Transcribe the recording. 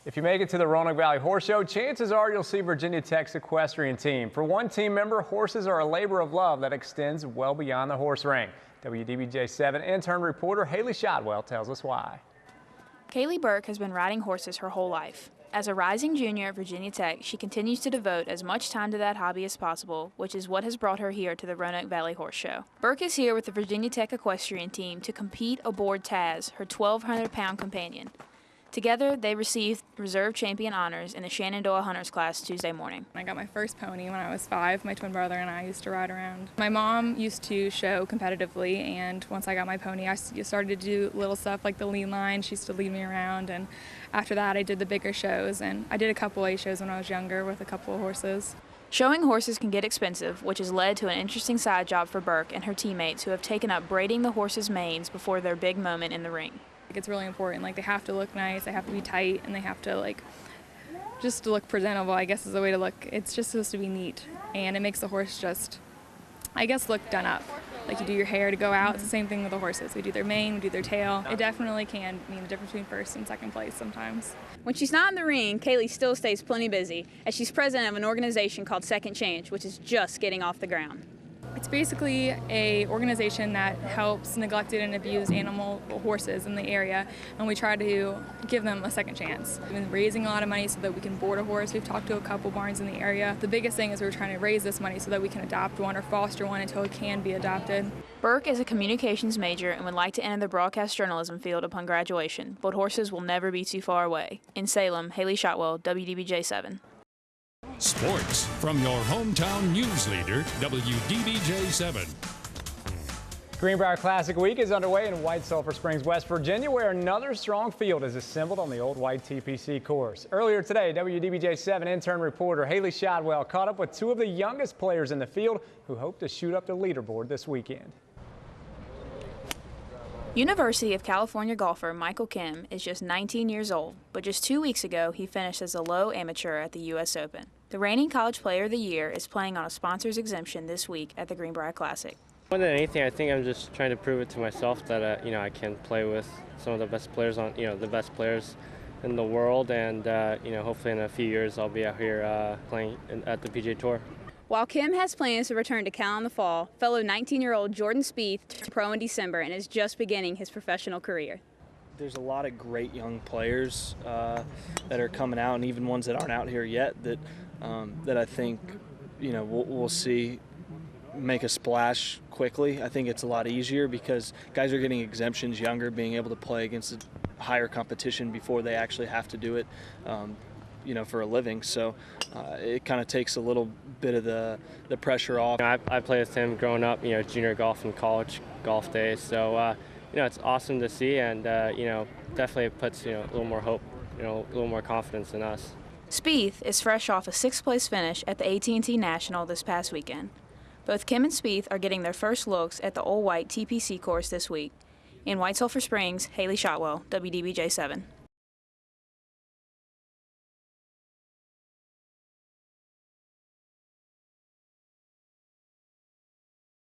If you make it to the Roanoke Valley Horse Show, chances are you'll see Virginia Tech's equestrian team. For one team member, horses are a labor of love that extends well beyond the horse ring. WDBJ7 intern reporter Haley Shotwell tells us why. Kaylee Burke has been riding horses her whole life. As a rising junior at Virginia Tech, she continues to devote as much time to that hobby as possible, which is what has brought her here to the Roanoke Valley Horse Show. Burke is here with the Virginia Tech equestrian team to compete aboard Taz, her 1,200-pound companion. Together, they received reserve champion honors in the Shenandoah Hunters class Tuesday morning. I got my first pony when I was 5. My twin brother and I used to ride around. My mom used to show competitively, and once I got my pony, I started to do little stuff like the lead line. She used to lead me around, and after that, I did the bigger shows, and I did a couple A shows when I was younger with a couple of horses. Showing horses can get expensive, which has led to an interesting side job for Burke and her teammates who have taken up braiding the horses' manes before their big moment in the ring. It's really important. Like, they have to look nice, they have to be tight, and they have to just to look presentable, I guess is the way to look. It's just supposed to be neat, and it makes the horse just, I guess, look done up. Like, you do your hair to go out, it's the same thing with the horses. We do their mane, we do their tail. It definitely can mean the difference between first and second place sometimes. When she's not in the ring, Kaylee still stays plenty busy, as she's president of an organization called Second Change, which is just getting off the ground. It's basically an organization that helps neglected and abused horses in the area, and we try to give them a second chance. We've been raising a lot of money so that we can board a horse. We've talked to a couple barns in the area. The biggest thing is we're trying to raise this money so that we can adopt one or foster one until it can be adopted. Burke is a communications major and would like to enter the broadcast journalism field upon graduation, but horses will never be too far away. In Salem, Haley Shotwell, WDBJ7. Sports from your hometown news leader, WDBJ7. Greenbrier Classic Week is underway in White Sulphur Springs, West Virginia, where another strong field is assembled on the old white TPC course. Earlier today, WDBJ7 intern reporter Haley Shotwell caught up with two of the youngest players in the field who hope to shoot up the leaderboard this weekend. University of California golfer Michael Kim is just 19 years old, but just 2 weeks ago he finished as a low amateur at the U.S. Open. The reigning College Player of the Year is playing on a sponsor's exemption this week at the Greenbrier Classic. More than anything, I think I'm just trying to prove it to myself that I can play with some of the best players the best players in the world, and hopefully in a few years I'll be out here playing at the PGA Tour. While Kim has plans to return to Cal in the fall, fellow 19-year-old Jordan Spieth turned pro in December and is just beginning his professional career. There's a lot of great young players that are coming out, and even ones that aren't out here yet that I think we'll see make a splash quickly. I think it's a lot easier because guys are getting exemptions younger, being able to play against a higher competition before they actually have to do it. For a living, so it kind of takes a little bit of the pressure off. I played with him growing up, junior golf and college golf days, so it's awesome to see, and definitely puts a little more hope, a little more confidence in us. Spieth is fresh off a 6th-place finish at the AT&T National this past weekend. Both Kim and Spieth are getting their first looks at the Old White TPC course this week. In White Sulphur Springs, Haley Shotwell, WDBJ7.